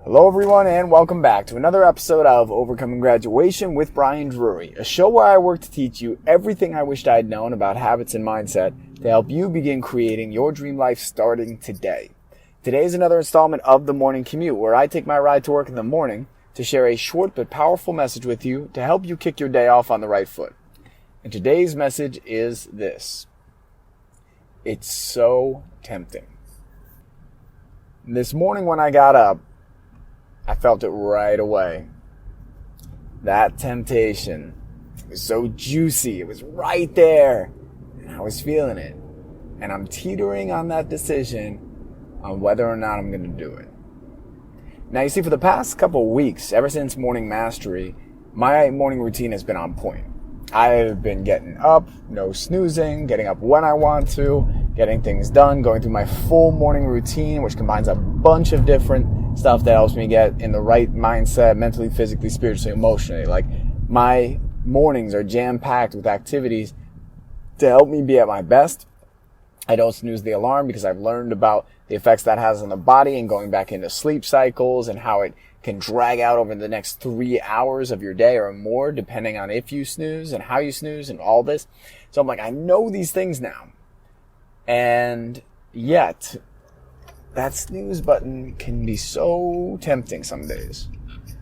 Hello everyone and welcome back to another episode of Overcoming Graduation with Brian Drury, a show where I work to teach you everything I wished I'd known about habits and mindset to help you begin creating your dream life starting today. Today is another installment of the Morning Commute, where I take my ride to work in the morning to share a short but powerful message with you to help you kick your day off on the right foot. And today's message is this: it's so tempting. This morning when I got up, I felt it right away. That temptation was so juicy. It was right there. And I was feeling it. And I'm teetering on that decision on whether or not I'm going to do it. Now, you see, for the past couple of weeks, ever since Morning Mastery, my morning routine has been on point. I've been getting up, no snoozing, getting up when I want to, getting things done, going through my full morning routine, which combines a bunch of different stuff that helps me get in the right mindset, mentally, physically, spiritually, emotionally. Like, my mornings are jam-packed with activities to help me be at my best. I don't snooze the alarm because I've learned about the effects that has on the body and going back into sleep cycles and how it can drag out over the next 3 hours of your day or more, depending on if you snooze and how you snooze and all this. So I'm like, I know these things now. And yet, that snooze button can be so tempting some days.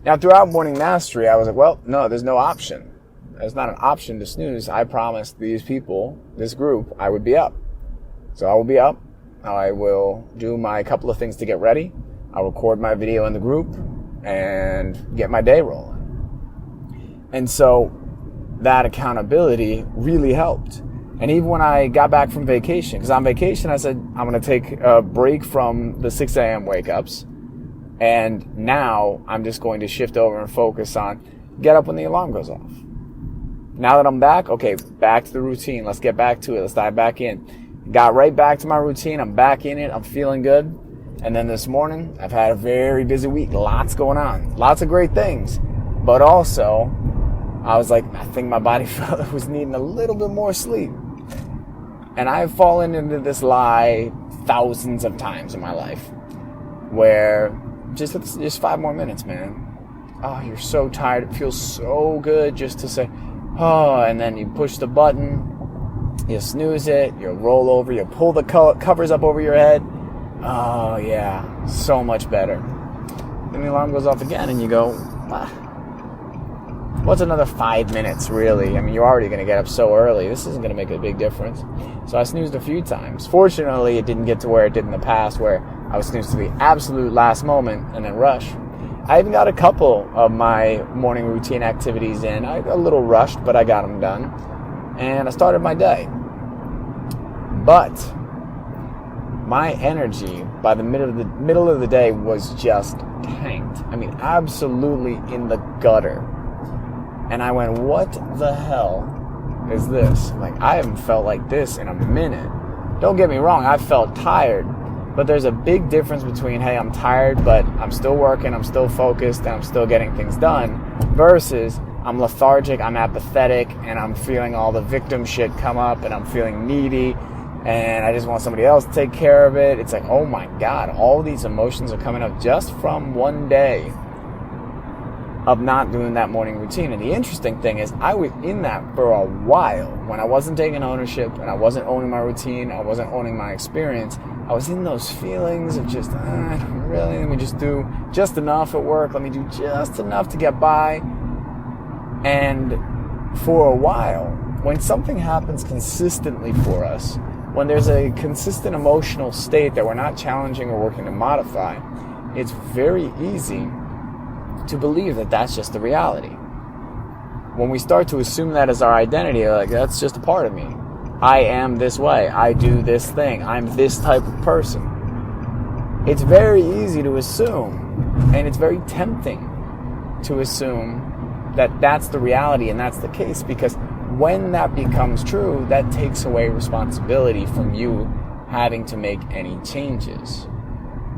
Now, throughout Morning Mastery, I was like, well, no, there's no option. There's not an option to snooze. I promised these people, this group, I would be up. So I will be up. I will do my couple of things to get ready. I'll record my video in the group and get my day rolling. And so that accountability really helped. And even when I got back from vacation, because on vacation I said, I'm going to take a break from the 6 a.m. wake-ups. And now I'm just going to shift over and focus on get up when the alarm goes off. Now that I'm back, okay, back to the routine. Let's get back to it. Let's dive back in. Got right back to my routine. I'm back in it. I'm feeling good. And then this morning, I've had a very busy week. Lots going on. Lots of great things. But also, I was like, I think my body felt it was needing a little bit more sleep. And I've fallen into this lie thousands of times in my life where just 5 more minutes, man. Oh, you're so tired. It feels so good just to say, oh, and then you push the button, you snooze it, you roll over, you pull the covers up over your head. Oh, yeah, so much better. Then the alarm goes off again and you go, what's another 5 minutes, really? I mean, you're already going to get up so early. This isn't going to make a big difference. So I snoozed a few times. Fortunately, it didn't get to where it did in the past, where I was snoozed to the absolute last moment and then rush. I even got a couple of my morning routine activities in. I got a little rushed, but I got them done. And I started my day. But my energy by the middle of the day was just tanked. I mean, absolutely in the gutter. And I went, what the hell is this? Like, I haven't felt like this in a minute. Don't get me wrong, I felt tired. But there's a big difference between, hey, I'm tired, but I'm still working, I'm still focused, and I'm still getting things done, versus I'm lethargic, I'm apathetic, and I'm feeling all the victim shit come up, and I'm feeling needy, and I just want somebody else to take care of it. It's like, oh my God, all these emotions are coming up just from one day of not doing that morning routine. And the interesting thing is, I was in that for a while. When I wasn't taking ownership and I wasn't owning my routine, I wasn't owning my experience, I was in those feelings of just, really, let me just do just enough at work, let me do just enough to get by. And for a while, when something happens consistently for us, when there's a consistent emotional state that we're not challenging or working to modify, it's very easy to believe that that's just the reality. When we start to assume that as our identity, like, that's just a part of me. I am this way. I do this thing. I'm this type of person. It's very easy to assume, and it's very tempting to assume that that's the reality and that's the case, because when that becomes true, that takes away responsibility from you having to make any changes.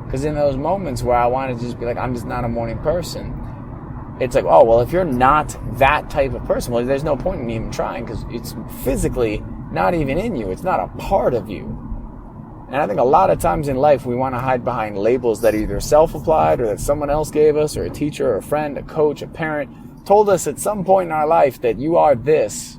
Because in those moments where I wanted to just be like, I'm just not a morning person, it's like, oh, well, if you're not that type of person, well, there's no point in even trying, because it's physically not even in you. It's not a part of you. And I think a lot of times in life, we want to hide behind labels that are either self-applied or that someone else gave us, or a teacher, or a friend, a coach, a parent told us at some point in our life that you are this.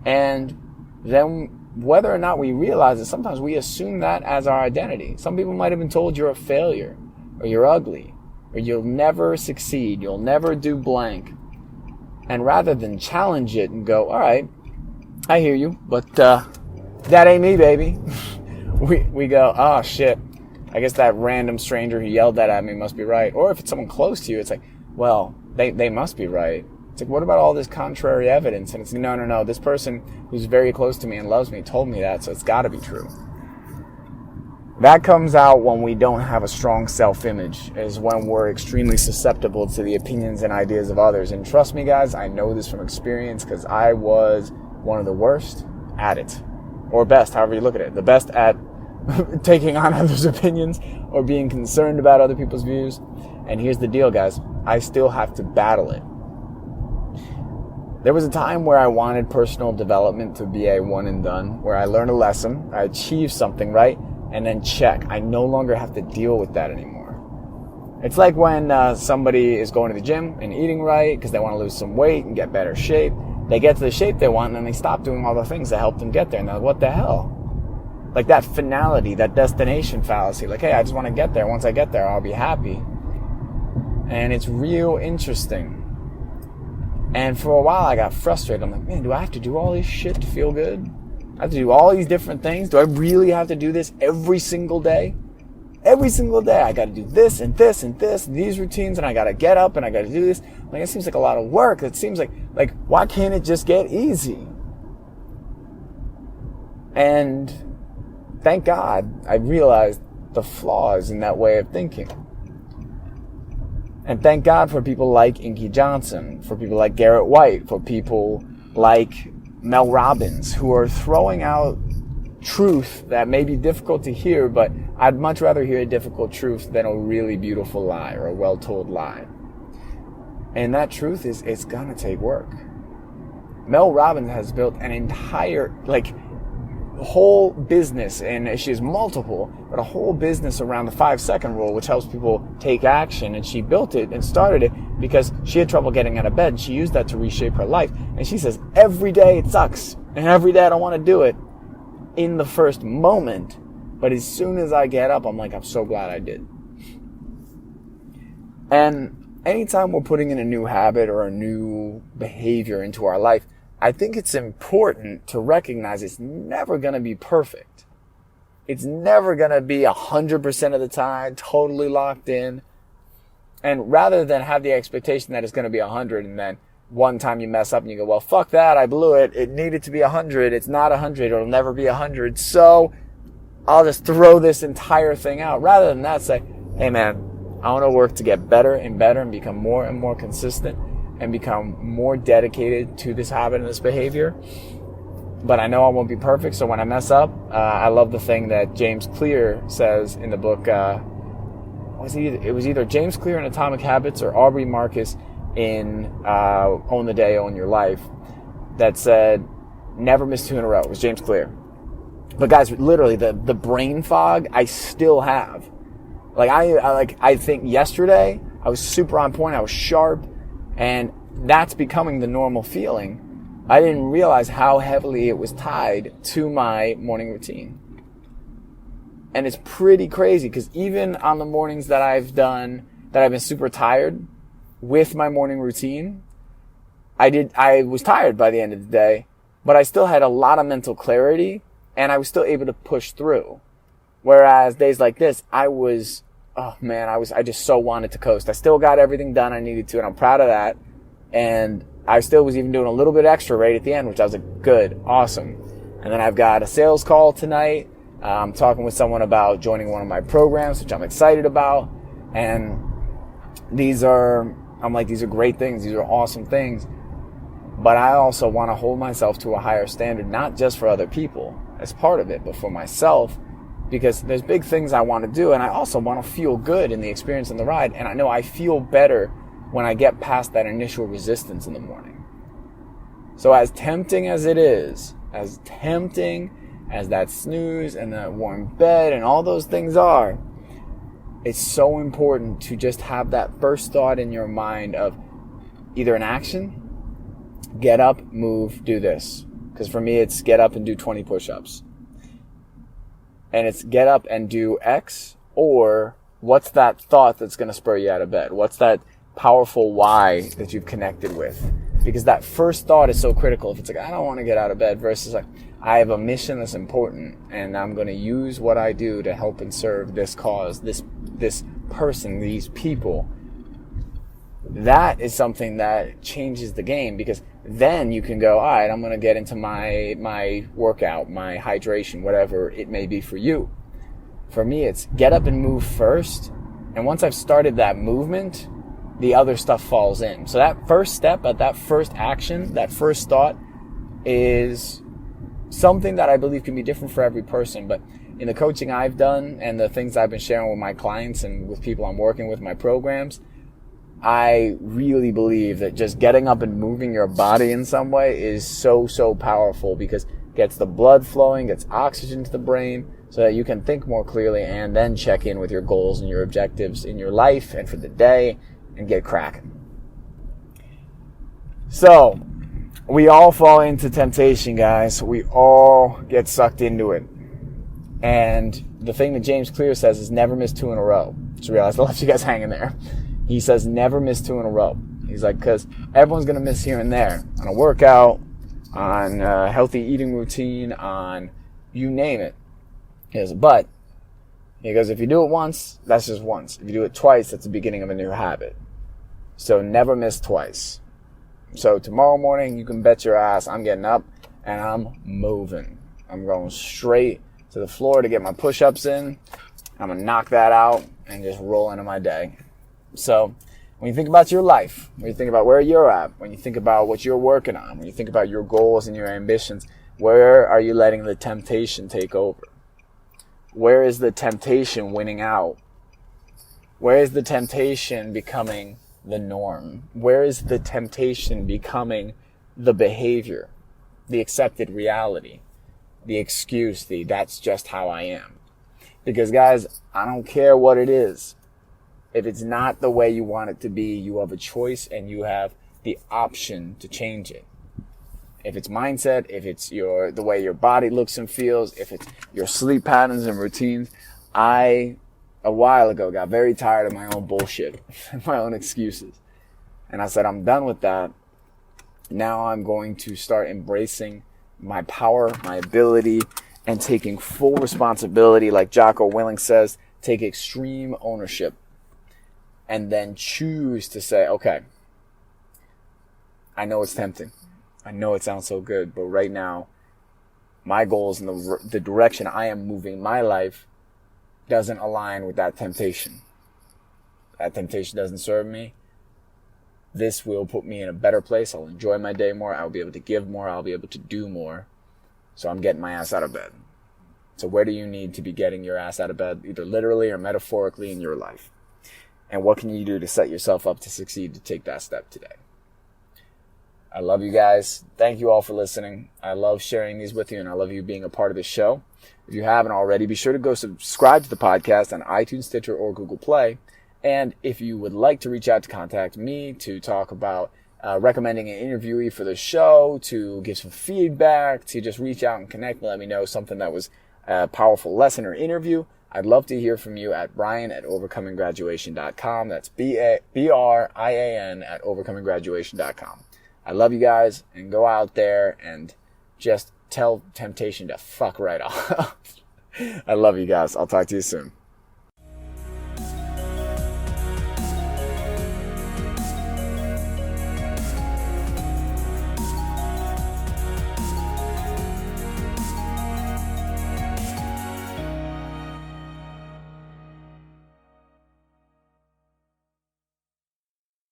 And then whether or not we realize it, sometimes we assume that as our identity. Some people might have been told you're a failure, or you're ugly, or you'll never succeed, you'll never do blank. And rather than challenge it and go, all right, I hear you, but that ain't me, baby. we go, oh shit, I guess that random stranger who yelled that at me must be right. Or if it's someone close to you, it's like, well, they must be right. It's like, what about all this contrary evidence? And it's, no, this person who's very close to me and loves me told me that, so it's got to be true. That comes out when we don't have a strong self-image, is when we're extremely susceptible to the opinions and ideas of others. And trust me, guys, I know this from experience, because I was one of the worst at it. Or best, however you look at it. The best at taking on others' opinions or being concerned about other people's views. And here's the deal, guys. I still have to battle it. There was a time where I wanted personal development to be a one and done, where I learned a lesson, I achieved something, right? And then check. I no longer have to deal with that anymore. It's like when somebody is going to the gym and eating right because they want to lose some weight and get better shape. They get to the shape they want, and then they stop doing all the things that help them get there. And they're like, what the hell? Like that finality, that destination fallacy. Like, hey, I just want to get there. Once I get there, I'll be happy. And it's real interesting. And for a while, I got frustrated. I'm like, man, do I have to do all this shit to feel good? I have to do all these different things? Do I really have to do this every single day? Every single day, I got to do this and this and this, and these routines, and I got to get up and I got to do this. Like, it seems like a lot of work. It seems like why can't it just get easy? And thank God I realized the flaws in that way of thinking. And thank God for people like Inky Johnson, for people like Garrett White, for people like Mel Robbins, who are throwing out truth that may be difficult to hear, but I'd much rather hear a difficult truth than a really beautiful lie or a well-told lie. And that truth is, it's gonna take work. Mel Robbins has built an entire, whole business, and she has multiple, but a whole business around the 5-second rule, which helps people take action. And she built it and started it because she had trouble getting out of bed, and she used that to reshape her life. And she says, every day it sucks, and every day I don't want to do it in the first moment, but as soon as I get up, I'm like, I'm so glad I did. And anytime we're putting in a new habit or a new behavior into our life, I think it's important to recognize it's never going to be perfect. It's never going to be 100% of the time totally locked in. And rather than have the expectation that it's going to be 100, and then one time you mess up and you go, well, fuck that, I blew it. It needed to be 100. It's not 100. It'll never be 100. So I'll just throw this entire thing out. Rather than that, say, hey man, I want to work to get better and better and become more and more consistent and become more dedicated to this habit and this behavior. But I know I won't be perfect, so when I mess up, I love the thing that James Clear says in the book. It was either James Clear in Atomic Habits or Aubrey Marcus in Own the Day, Own Your Life, that said, never miss 2 in a row. It was James Clear. But guys, literally, the brain fog I still have. I think yesterday, I was super on point, I was sharp, and that's becoming the normal feeling. I didn't realize how heavily it was tied to my morning routine. And it's pretty crazy, because even on the mornings that I've been super tired with my morning routine, I was tired by the end of the day, but I still had a lot of mental clarity, and I was still able to push through. Whereas days like this, I just so wanted to coast. I still got everything done I needed to, and I'm proud of that. And I still was even doing a little bit extra right at the end, which I was like, good, awesome. And then I've got a sales call tonight. I'm talking with someone about joining one of my programs, which I'm excited about. And these are great things. These are awesome things. But I also want to hold myself to a higher standard, not just for other people as part of it, but for myself. Because there's big things I want to do, and I also want to feel good in the experience and the ride. And I know I feel better when I get past that initial resistance in the morning. So as tempting as it is, as tempting as that snooze and that warm bed and all those things are, it's so important to just have that first thought in your mind of either an action, get up, move, do this. Because for me, it's get up and do 20 push-ups. And it's get up and do X, or what's that thought that's going to spur you out of bed? What's that powerful why that you've connected with? Because that first thought is so critical. If it's like, I don't want to get out of bed, versus like, I have a mission that's important and I'm going to use what I do to help and serve this cause, this person, these people. That is something that changes the game, because then you can go, all right, I'm going to get into my workout, my hydration, whatever it may be for you. For me, it's get up and move first. And once I've started that movement, the other stuff falls in. So that first step, that first action, that first thought is something that I believe can be different for every person. But in the coaching I've done and the things I've been sharing with my clients and with people I'm working with, my programs, I really believe that just getting up and moving your body in some way is so, so powerful, because it gets the blood flowing, gets oxygen to the brain so that you can think more clearly and then check in with your goals and your objectives in your life and for the day and get cracking. So, we all fall into temptation, guys. We all get sucked into it. And the thing that James Clear says is never miss 2 in a row. Just realized I left you guys hanging there. He says never miss 2 in a row. He's like, because everyone's going to miss here and there on a workout, on a healthy eating routine, on you name it. He goes, but he goes, if you do it once, that's just once. If you do it twice, that's the beginning of a new habit. So never miss twice. So tomorrow morning, you can bet your ass I'm getting up and I'm moving. I'm going straight to the floor to get my push-ups in. I'm going to knock that out and just roll into my day. So when you think about your life, when you think about where you're at, when you think about what you're working on, when you think about your goals and your ambitions, where are you letting the temptation take over? Where is the temptation winning out? Where is the temptation becoming the norm? Where is the temptation becoming the behavior, the accepted reality, the excuse, that's just how I am? Because guys, I don't care what it is. If it's not the way you want it to be, you have a choice and you have the option to change it. If it's mindset, if it's the way your body looks and feels, if it's your sleep patterns and routines. I, a while ago, got very tired of my own bullshit, my own excuses. And I said, I'm done with that. Now I'm going to start embracing my power, my ability, and taking full responsibility. Like Jocko Willink says, take extreme ownership. And then choose to say, okay, I know it's tempting. I know it sounds so good, but right now, my goals and the direction I am moving my life doesn't align with that temptation. That temptation doesn't serve me. This will put me in a better place. I'll enjoy my day more. I'll be able to give more. I'll be able to do more. So I'm getting my ass out of bed. So where do you need to be getting your ass out of bed, either literally or metaphorically in your life? And what can you do to set yourself up to succeed to take that step today? I love you guys. Thank you all for listening. I love sharing these with you, and I love you being a part of this show. If you haven't already, be sure to go subscribe to the podcast on iTunes, Stitcher, or Google Play. And if you would like to reach out to contact me to talk about recommending an interviewee for the show, to give some feedback, to just reach out and connect and let me know something that was a powerful lesson or interview, I'd love to hear from you at Brian@overcominggraduation.com. That's BRIAN at overcominggraduation.com. I love you guys, and go out there and just tell temptation to fuck right off. I love you guys. I'll talk to you soon.